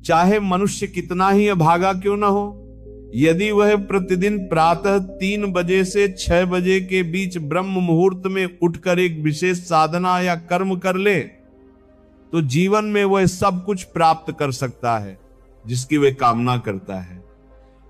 चाहे मनुष्य कितना ही अभागा क्यों न हो, यदि वह प्रतिदिन प्रातः 3 बजे से 6 बजे के बीच ब्रह्म मुहूर्त में उठकर एक विशेष साधना या कर्म कर ले तो जीवन में वह सब कुछ प्राप्त कर सकता है जिसकी वह कामना करता है।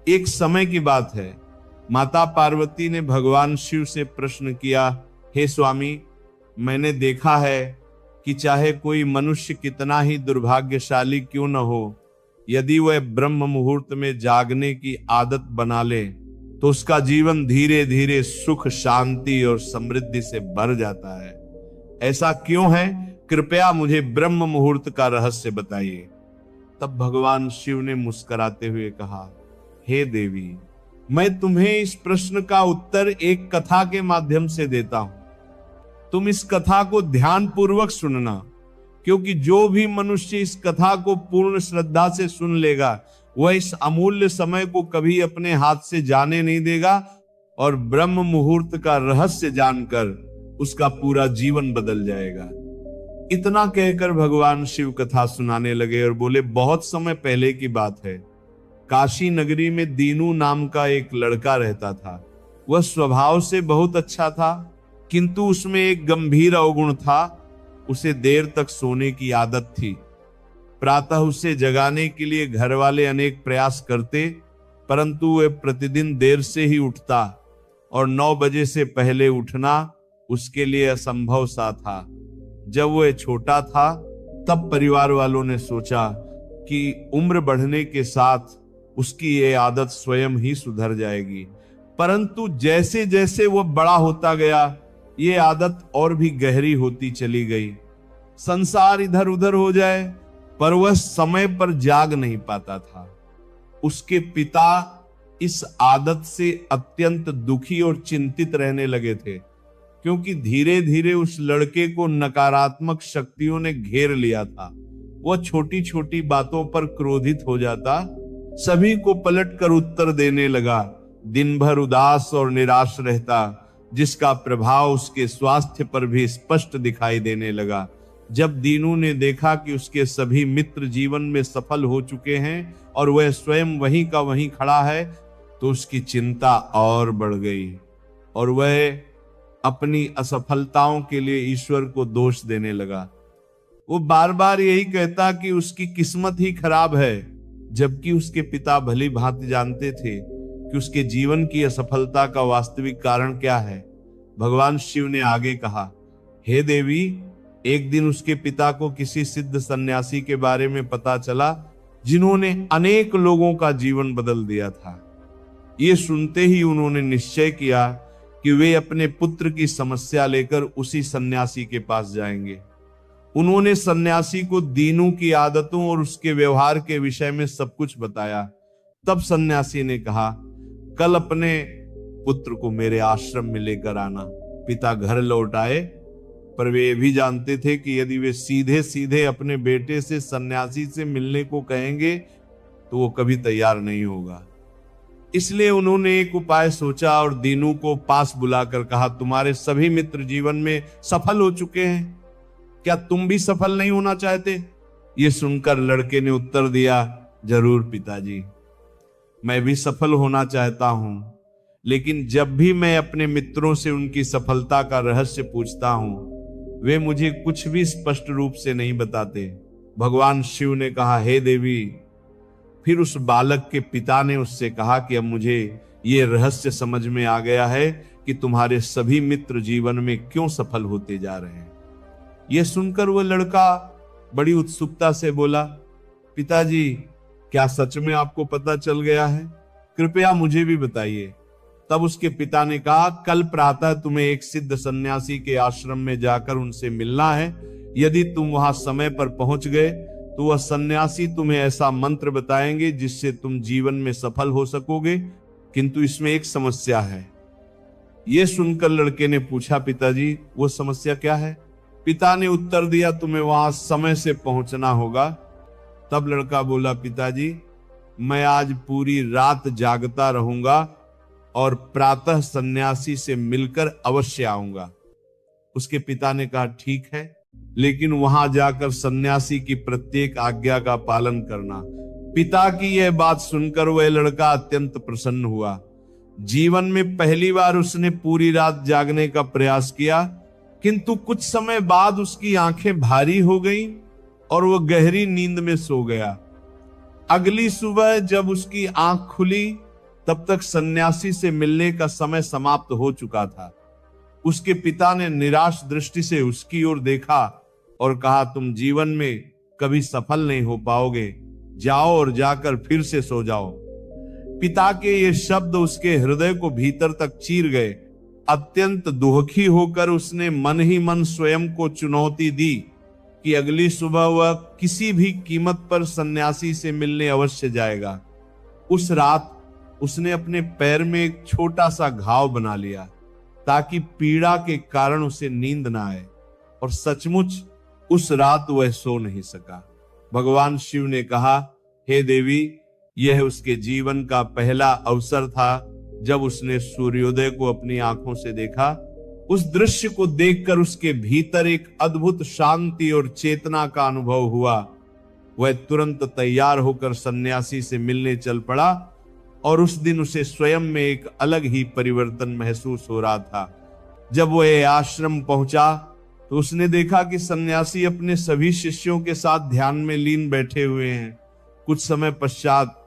एक समय की बात है, माता पार्वती ने भगवान शिव से प्रश्न किया, हे स्वामी, मैंने देखा है कि चाहे कोई मनुष्य कितना ही दुर्भाग्यशाली क्यों न हो, यदि वह ब्रह्म मुहूर्त में जागने की आदत बना ले तो उसका जीवन धीरे धीरे सुख, शांति और समृद्धि से भर जाता है। ऐसा क्यों है? कृपया मुझे ब्रह्म मुहूर्त का रहस्य बताइए। तब भगवान शिव ने मुस्कुराते हुए कहा, हे देवी, मैं तुम्हें इस प्रश्न का उत्तर एक कथा के माध्यम से देता हूं। तुम इस कथा को ध्यान पूर्वक सुनना, क्योंकि जो भी मनुष्य इस कथा को पूर्ण श्रद्धा से सुन लेगा वह इस अमूल्य समय को कभी अपने हाथ से जाने नहीं देगा और ब्रह्म मुहूर्त का रहस्य जानकर उसका पूरा जीवन बदल जाएगा। इतना कहकर भगवान शिव कथा सुनाने लगे और बोले, बहुत समय पहले की बात है, काशी नगरी में दीनू नाम का एक लड़का रहता था। वह स्वभाव से बहुत अच्छा था, किंतु उसमें एक गंभीर अवगुण था, उसे देर तक सोने की आदत थी। प्रातः उसे जगाने के लिए घर वाले अनेक प्रयास करते, परंतु वह प्रतिदिन देर से ही उठता और 9 बजे से पहले उठना उसके लिए असंभव सा था। जब वह छोटा था तब परिवार वालों ने सोचा कि उम्र बढ़ने के साथ उसकी ये आदत स्वयं ही सुधर जाएगी, परंतु जैसे जैसे वह बड़ा होता गया ये आदत और भी गहरी होती चली गई। संसार इधर उधर हो जाए पर वह समय पर जाग नहीं पाता था। उसके पिता इस आदत से अत्यंत दुखी और चिंतित रहने लगे थे, क्योंकि धीरे धीरे उस लड़के को नकारात्मक शक्तियों ने घेर लिया था। वह छोटी छोटी बातों पर क्रोधित हो जाता, सभी को पलटकर उत्तर देने लगा, दिन भर उदास और निराश रहता, जिसका प्रभाव उसके स्वास्थ्य पर भी स्पष्ट दिखाई देने लगा। जब दीनू ने देखा कि उसके सभी मित्र जीवन में सफल हो चुके हैं और वह स्वयं वहीं का वहीं खड़ा है, तो उसकी चिंता और बढ़ गई और वह अपनी असफलताओं के लिए ईश्वर को दोष देने लगा। वो बार बार यही कहता कि उसकी किस्मत ही खराब है, जबकि उसके पिता भली भांति जानते थे कि उसके जीवन की असफलता का वास्तविक कारण क्या है। भगवान शिव ने आगे कहा, हे देवी, एक दिन उसके पिता को किसी सिद्ध सन्यासी के बारे में पता चला जिन्होंने अनेक लोगों का जीवन बदल दिया था। ये सुनते ही उन्होंने निश्चय किया कि वे अपने पुत्र की समस्या लेकर उसी सन्यासी के पास जाएंगे। उन्होंने सन्यासी को दीनू की आदतों और उसके व्यवहार के विषय में सब कुछ बताया। तब सन्यासी ने कहा, कल अपने पुत्र को मेरे आश्रम में लेकर आना। पिता घर लौट आए, पर वे भी जानते थे कि यदि वे सीधे सीधे अपने बेटे से सन्यासी से मिलने को कहेंगे तो वो कभी तैयार नहीं होगा। इसलिए उन्होंने एक उपाय सोचा और दीनू को पास बुलाकर कहा, तुम्हारे सभी मित्र जीवन में सफल हो चुके हैं, क्या तुम भी सफल नहीं होना चाहते? ये सुनकर लड़के ने उत्तर दिया, जरूर पिताजी, मैं भी सफल होना चाहता हूं, लेकिन जब भी मैं अपने मित्रों से उनकी सफलता का रहस्य पूछता हूं वे मुझे कुछ भी स्पष्ट रूप से नहीं बताते। भगवान शिव ने कहा, हे देवी। फिर उस बालक के पिता ने उससे कहा कि अब मुझे ये रहस्य समझ में आ गया है कि तुम्हारे सभी मित्र जीवन में क्यों सफल होते जा रहे हैं। यह सुनकर वह लड़का बड़ी उत्सुकता से बोला, पिताजी, क्या सच में आपको पता चल गया है? कृपया मुझे भी बताइए। तब उसके पिता ने कहा, कल प्रातः तुम्हें एक सिद्ध सन्यासी के आश्रम में जाकर उनसे मिलना है। यदि तुम वहां समय पर पहुंच गए तो वह सन्यासी तुम्हें ऐसा मंत्र बताएंगे जिससे तुम जीवन में सफल हो सकोगे, किंतु इसमें एक समस्या है। यह सुनकर लड़के ने पूछा, पिताजी, वो समस्या क्या है? पिता ने उत्तर दिया, तुम्हें वहां समय से पहुंचना होगा। तब लड़का बोला, पिताजी, मैं आज पूरी रात जागता रहूंगा और प्रातः सन्यासी से मिलकर अवश्य आऊंगा। उसके पिता ने कहा, ठीक है, लेकिन वहां जाकर सन्यासी की प्रत्येक आज्ञा का पालन करना। पिता की यह बात सुनकर वह लड़का अत्यंत प्रसन्न हुआ। जीवन में पहली बार उसने पूरी रात जागने का प्रयास किया, किंतु कुछ समय बाद उसकी आंखें भारी हो गईं और वह गहरी नींद में सो गया। अगली सुबह जब उसकी आंख खुली तब तक सन्यासी से मिलने का समय समाप्त हो चुका था। उसके पिता ने निराश दृष्टि से उसकी ओर देखा और कहा, तुम जीवन में कभी सफल नहीं हो पाओगे, जाओ और जाकर फिर से सो जाओ। पिता के ये शब्द उसके हृदय को भीतर तक चीर गए। अत्यंत दुखी होकर उसने मन ही मन स्वयं को चुनौती दी कि अगली सुबह वह किसी भी कीमत पर सन्यासी से मिलने अवश्य जाएगा। उस रात उसने अपने पैर में एक छोटा सा घाव बना लिया ताकि पीड़ा के कारण उसे नींद ना आए, और सचमुच उस रात वह सो नहीं सका। भगवान शिव ने कहा, हे देवी, यह उसके जीवन का पहला अवसर था जब उसने सूर्योदय को अपनी आंखों से देखा। उस दृश्य को देखकर उसके भीतर एक अद्भुत शांति और चेतना का अनुभव हुआ। वह तुरंत तैयार होकर सन्यासी से मिलने चल पड़ा और उस दिन उसे स्वयं में एक अलग ही परिवर्तन महसूस हो रहा था। जब वह आश्रम पहुंचा तो उसने देखा कि सन्यासी अपने सभी शिष्यों के साथ ध्यान में लीन बैठे हुए हैं। कुछ समय पश्चात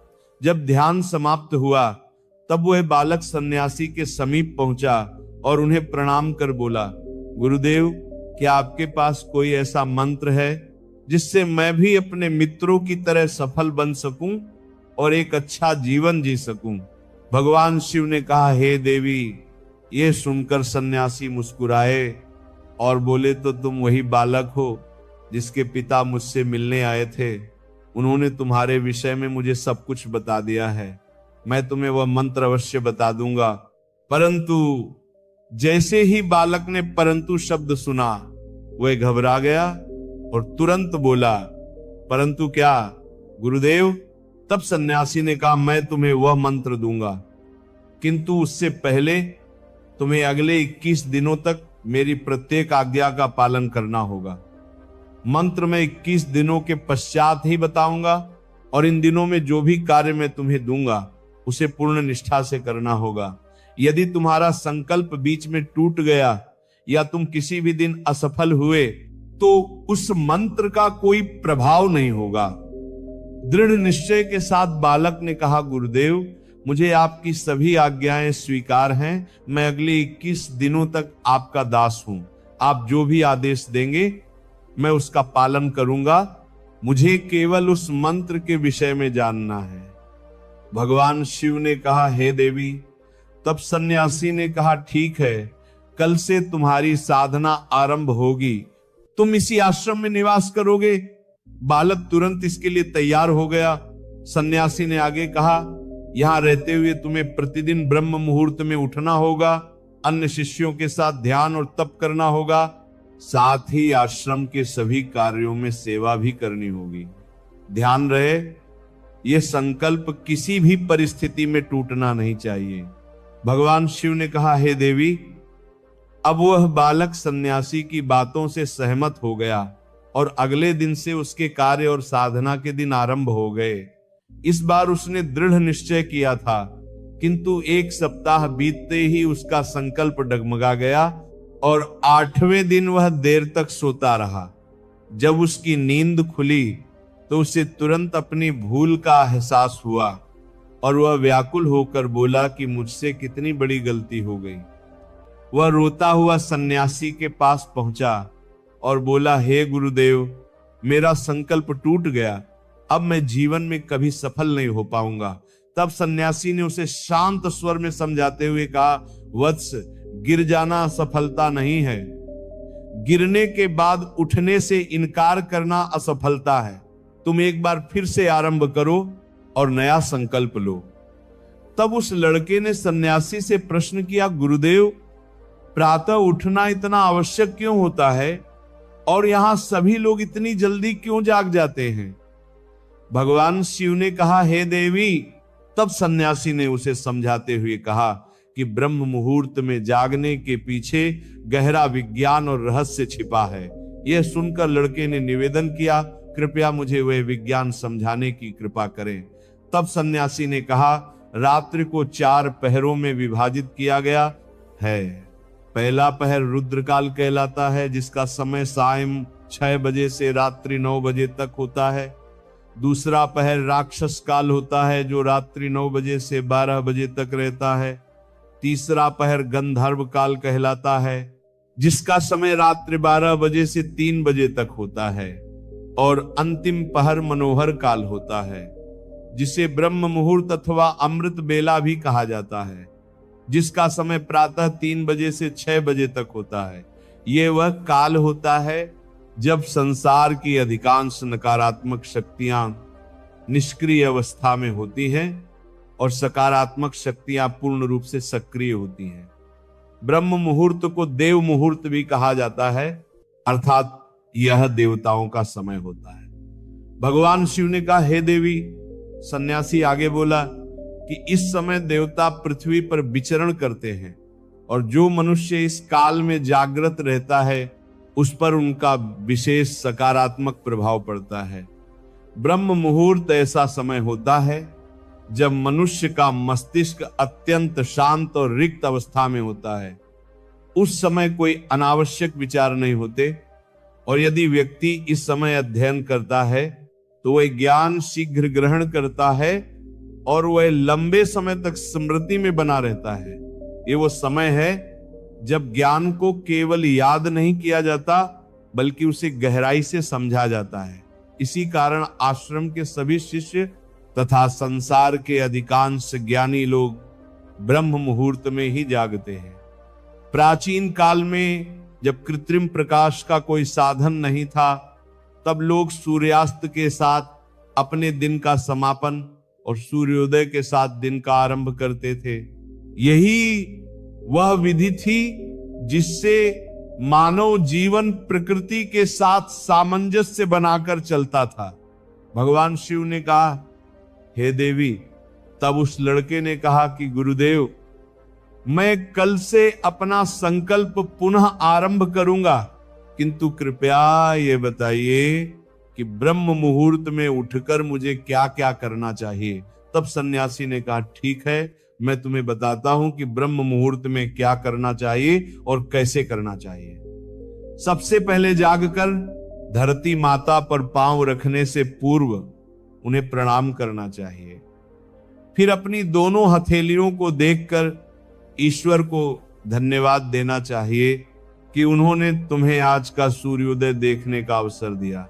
जब ध्यान समाप्त हुआ तब वह बालक सन्यासी के समीप पहुंचा और उन्हें प्रणाम कर बोला, गुरुदेव, क्या आपके पास कोई ऐसा मंत्र है जिससे मैं भी अपने मित्रों की तरह सफल बन सकूं और एक अच्छा जीवन जी सकूं? भगवान शिव ने कहा, हे देवी, यह सुनकर सन्यासी मुस्कुराए और बोले, तो तुम वही बालक हो जिसके पिता मुझसे मिलने आए थे। उन्होंने तुम्हारे विषय में मुझे सब कुछ बता दिया है। मैं तुम्हें वह मंत्र अवश्य बता दूंगा। परंतु जैसे ही बालक ने परंतु शब्द सुना, वह घबरा गया और तुरंत बोला, परंतु क्या गुरुदेव? तब सन्यासी ने कहा, मैं तुम्हें वह मंत्र दूंगा, किंतु उससे पहले तुम्हें अगले 21 दिनों तक मेरी प्रत्येक आज्ञा का पालन करना होगा। मंत्र मैं 21 दिनों के पश्चात ही बताऊंगा और इन दिनों में जो भी कार्य मैं तुम्हें दूंगा उसे पूर्ण निष्ठा से करना होगा। यदि तुम्हारा संकल्प बीच में टूट गया या तुम किसी भी दिन असफल हुए तो उस मंत्र का कोई प्रभाव नहीं होगा। दृढ़ निश्चय के साथ बालक ने कहा, गुरुदेव, मुझे आपकी सभी आज्ञाएं स्वीकार हैं। मैं अगले 21 दिनों तक आपका दास हूं। आप जो भी आदेश देंगे मैं उसका पालन करूंगा। मुझे केवल उस मंत्र के विषय में जानना है। भगवान शिव ने कहा, हे देवी। तब सन्यासी ने कहा, ठीक है, कल से तुम्हारी साधना आरंभ होगी। तुम इसी आश्रम में निवास करोगे? बालक तुरंत इसके लिए तैयार हो गया। सन्यासी ने आगे कहा, यहां रहते हुए तुम्हें प्रतिदिन ब्रह्म मुहूर्त में उठना होगा, अन्य शिष्यों के साथ ध्यान और तप करना होगा, साथ ही आश्रम के सभी कार्यों में सेवा भी करनी होगी। ध्यान रहे, यह संकल्प किसी भी परिस्थिति में टूटना नहीं चाहिए। भगवान शिव ने कहा, हे देवी। अब वह बालक सन्यासी की बातों से सहमत हो गया और अगले दिन से उसके कार्य और साधना के दिन आरंभ हो गए। इस बार उसने दृढ़ निश्चय किया था, किंतु 1 सप्ताह बीतते ही उसका संकल्प डगमगा गया और 8वें दिन वह देर तक सोता रहा। जब उसकी नींद खुली तो उसे तुरंत अपनी भूल का एहसास हुआ और वह व्याकुल होकर बोला कि मुझसे कितनी बड़ी गलती हो गई। वह रोता हुआ सन्यासी के पास पहुंचा और बोला, हे गुरुदेव, मेरा संकल्प टूट गया। अब मैं जीवन में कभी सफल नहीं हो पाऊंगा। तब सन्यासी ने उसे शांत स्वर में समझाते हुए कहा, वत्स, गिर जाना सफलता नहीं है। गिरने के बाद उठने से इनकार करना असफलता है। तुम एक बार फिर से आरंभ करो और नया संकल्प लो। तब उस लड़के ने सन्यासी से प्रश्न किया, गुरुदेव, प्रातः उठना इतना आवश्यक क्यों होता है और यहां सभी लोग इतनी जल्दी क्यों जाग जाते हैं? भगवान शिव ने कहा, हे देवी। तब सन्यासी ने उसे समझाते हुए कहा कि ब्रह्म मुहूर्त में जागने के पीछे गहरा विज्ञान और रहस्य छिपा है। यह सुनकर लड़के ने निवेदन किया, कृपया मुझे वह विज्ञान समझाने की कृपा करें। तब सन्यासी ने कहा, रात्रि को 4 पहरों में विभाजित किया गया है। पहला पहर रुद्रकाल कहलाता है, जिसका समय सायं 6 बजे से रात्रि 9 बजे तक होता है। दूसरा पहर राक्षस काल होता है, जो रात्रि 9 बजे से 12 बजे तक रहता है। तीसरा पहर गंधर्व काल कहलाता है, जिसका समय रात्रि 12 बजे से 3 बजे तक होता है। और अंतिम पहर मनोहर काल होता है, जिसे ब्रह्म मुहूर्त अथवा अमृत बेला भी कहा जाता है, जिसका समय प्रातः 3 बजे से 6 बजे तक होता है। यह वह काल होता है जब संसार की अधिकांश नकारात्मक शक्तियां निष्क्रिय अवस्था में होती हैं और सकारात्मक शक्तियां पूर्ण रूप से सक्रिय होती हैं। ब्रह्म मुहूर्त को देव मुहूर्त भी कहा जाता है, अर्थात यह देवताओं का समय होता है। भगवान शिव ने कहा, हे देवी। सन्यासी आगे बोला कि इस समय देवता पृथ्वी पर विचरण करते हैं और जो मनुष्य इस काल में जागृत रहता है उस पर उनका विशेष सकारात्मक प्रभाव पड़ता है। ब्रह्म मुहूर्त ऐसा समय होता है जब मनुष्य का मस्तिष्क अत्यंत शांत और रिक्त अवस्था में होता है। उस समय कोई अनावश्यक विचार नहीं होते और यदि व्यक्ति इस समय अध्ययन करता है तो वह ज्ञान शीघ्र ग्रहण करता है और वह लंबे समय तक स्मृति में बना रहता है। ये वो समय है जब ज्ञान को केवल याद नहीं किया जाता बल्कि उसे गहराई से समझा जाता है। इसी कारण आश्रम के सभी शिष्य तथा संसार के अधिकांश ज्ञानी लोग ब्रह्म मुहूर्त में ही जागते हैं। प्राचीन काल में जब कृत्रिम प्रकाश का कोई साधन नहीं था, तब लोग सूर्यास्त के साथ अपने दिन का समापन और सूर्योदय के साथ दिन का आरंभ करते थे। यही वह विधि थी जिससे मानव जीवन प्रकृति के साथ सामंजस्य बनाकर चलता था। भगवान शिव ने कहा, हे देवी। तब उस लड़के ने कहा कि गुरुदेव, मैं कल से अपना संकल्प पुनः आरंभ करूंगा, किंतु कृपया ये बताइए कि ब्रह्म मुहूर्त में उठकर मुझे क्या क्या करना चाहिए। तब सन्यासी ने कहा, ठीक है, मैं तुम्हें बताता हूं कि ब्रह्म मुहूर्त में क्या करना चाहिए और कैसे करना चाहिए। सबसे पहले जागकर धरती माता पर पांव रखने से पूर्व उन्हें प्रणाम करना चाहिए। फिर अपनी दोनों हथेलियों को देखकर ईश्वर को धन्यवाद देना चाहिए कि उन्होंने तुम्हें आज का सूर्योदय देखने का अवसर दिया।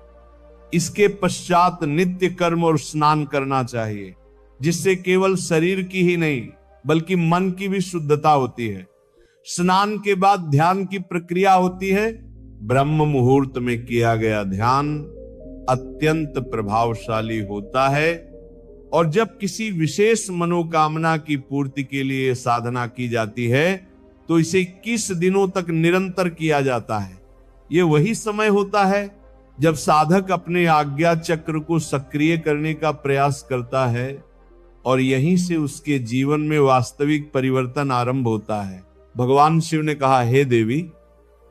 इसके पश्चात नित्य कर्म और स्नान करना चाहिए, जिससे केवल शरीर की ही नहीं बल्कि मन की भी शुद्धता होती है। स्नान के बाद ध्यान की प्रक्रिया होती है। ब्रह्म मुहूर्त में किया गया ध्यान अत्यंत प्रभावशाली होता है और जब किसी विशेष मनोकामना की पूर्ति के लिए साधना की जाती है तो इसे 21 दिनों तक निरंतर किया जाता है। ये वही समय होता है जब साधक अपने आज्ञा चक्र को सक्रिय करने का प्रयास करता है और यहीं से उसके जीवन में वास्तविक परिवर्तन आरंभ होता है। भगवान शिव ने कहा, हे देवी।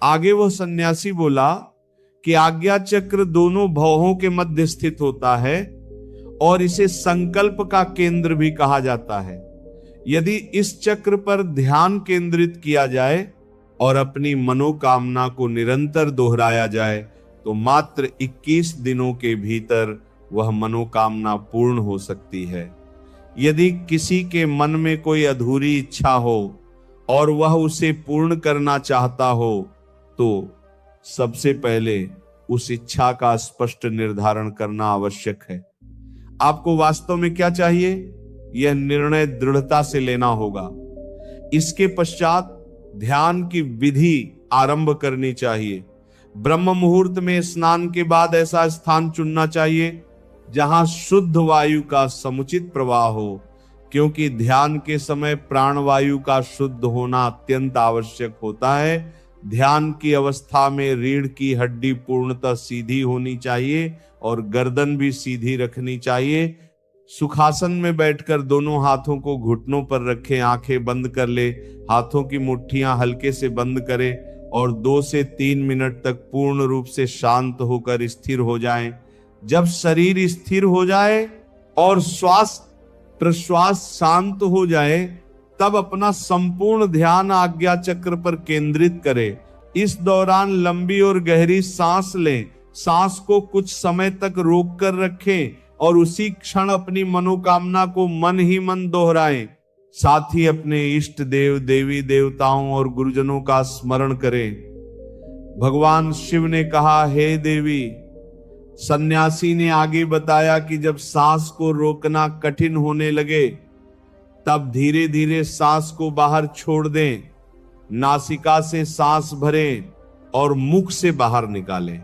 आगे वह सन्यासी बोला कि आज्ञा चक्र दोनों भवों के मध्य स्थित होता है और इसे संकल्प का केंद्र भी कहा जाता है। यदि इस चक्र पर ध्यान केंद्रित किया जाए और अपनी मनोकामना को निरंतर दोहराया जाए तो मात्र 21 दिनों के भीतर वह मनोकामना पूर्ण हो सकती है। यदि किसी के मन में कोई अधूरी इच्छा हो और वह उसे पूर्ण करना चाहता हो तो सबसे पहले उस इच्छा का स्पष्ट निर्धारण करना आवश्यक है। आपको वास्तव में क्या चाहिए, यह निर्णय दृढ़ता से लेना होगा। इसके पश्चात ध्यान की विधि आरंभ करनी चाहिए। ब्रह्म मुहूर्त में स्नान के बाद ऐसा स्थान चुनना चाहिए जहां शुद्ध वायु का समुचित प्रवाह हो, क्योंकि ध्यान के समय प्राणवायु का शुद्ध होना अत्यंत आवश्यक होता है। ध्यान की अवस्था में रीढ़ की हड्डी पूर्णतः सीधी होनी चाहिए और गर्दन भी सीधी रखनी चाहिए। सुखासन में बैठकर दोनों हाथों को घुटनों पर रखें, आंखें बंद कर ले, हाथों की मुट्ठियां हल्के से बंद करें और 2 से 3 मिनट तक पूर्ण रूप से शांत होकर स्थिर हो जाएं। जब शरीर स्थिर हो जाए और श्वास प्रश्वास शांत हो जाए, तब अपना संपूर्ण ध्यान आज्ञा चक्र पर केंद्रित करें। इस दौरान लंबी और गहरी सांस लें। सांस को कुछ समय तक रोक कर रखें और उसी क्षण अपनी मनोकामना को मन ही मन दोहराएं। साथ ही अपने इष्ट देव, देवी देवताओं और गुरुजनों का स्मरण करें। भगवान शिव ने कहा, हे देवी। सन्यासी ने आगे बताया कि जब सांस को रोकना कठिन होने लगे, तब धीरे धीरे सांस को बाहर छोड़ दें। नासिका से सांस भरें और मुख से बाहर निकालें।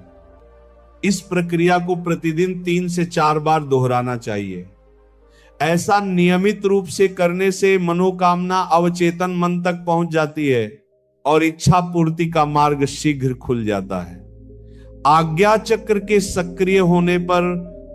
इस प्रक्रिया को प्रतिदिन 3 से 4 बार दोहराना चाहिए। ऐसा नियमित रूप से करने से मनोकामना अवचेतन मन तक पहुंच जाती है और इच्छा पूर्ति का मार्ग शीघ्र खुल जाता है। आज्ञा चक्र के सक्रिय होने पर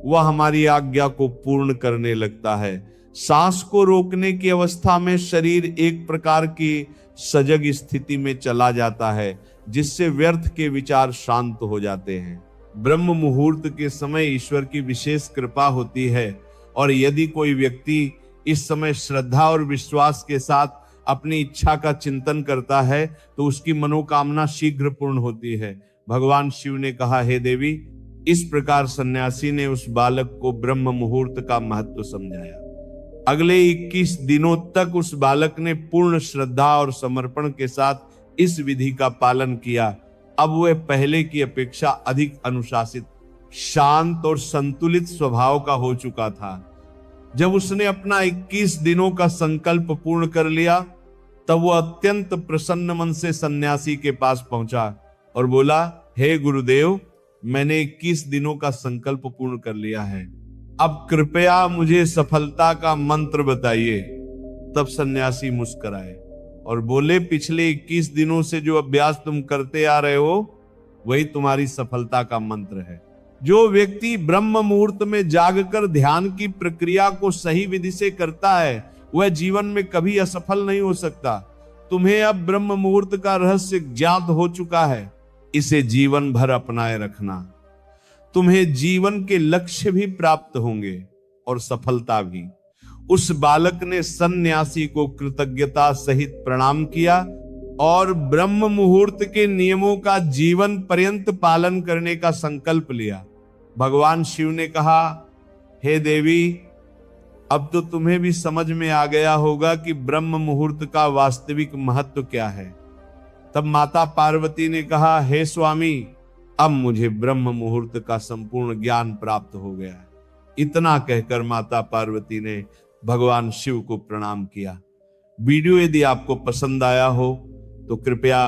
वह हमारी आज्ञा को पूर्ण करने लगता है। सांस को रोकने की अवस्था में शरीर एक प्रकार की सजग स्थिति में चला जाता है, जिससे व्यर्थ के विचार शांत हो जाते हैं। ब्रह्म मुहूर्त के समय ईश्वर की विशेष कृपा होती है और यदि कोई व्यक्ति इस समय श्रद्धा और विश्वास के साथ अपनी इच्छा का चिंतन करता है तो उसकी मनोकामना शीघ्र पूर्ण होती है। भगवान शिव ने कहा, हे देवी। इस प्रकार सन्यासी ने उस बालक को ब्रह्म मुहूर्त का महत्व समझाया। अगले 21 दिनों तक उस बालक ने पूर्ण श्रद्धा और समर्पण के साथ इस विधि का पालन किया। अब वह पहले की अपेक्षा अधिक अनुशासित, शांत और संतुलित स्वभाव का हो चुका था। जब उसने अपना 21 दिनों का संकल्प पूर्ण कर लिया, तब वह अत्यंत प्रसन्न मन से सन्यासी के पास पहुंचा और बोला, हे गुरुदेव, मैंने 21 दिनों का संकल्प पूर्ण कर लिया है। अब कृपया मुझे सफलता का मंत्र बताइए। तब सन्यासी मुस्कुराए और बोले, पिछले 21 दिनों से जो अभ्यास तुम करते आ रहे हो, वही तुम्हारी सफलता का मंत्र है। जो व्यक्ति ब्रह्म मुहूर्त में जागकर ध्यान की प्रक्रिया को सही विधि से करता है, वह जीवन में कभी असफल नहीं हो सकता। तुम्हें अब ब्रह्म मुहूर्त का रहस्य ज्ञात हो चुका है। इसे जीवन भर अपनाए रखना। तुम्हें जीवन के लक्ष्य भी प्राप्त होंगे और सफलता भी। उस बालक ने सन्यासी को कृतज्ञता सहित प्रणाम किया और ब्रह्म मुहूर्त के नियमों का जीवन पर्यंत पालन करने का संकल्प लिया। भगवान शिव ने कहा, हे देवी, अब तो तुम्हें भी समझ में आ गया होगा कि ब्रह्म मुहूर्त का वास्तविक महत्व क्या है। तब माता पार्वती ने कहा, हे स्वामी, अब मुझे ब्रह्म मुहूर्त का संपूर्ण ज्ञान प्राप्त हो गया है। इतना कहकर माता पार्वती ने भगवान शिव को प्रणाम किया। वीडियो यदि आपको पसंद आया हो तो कृपया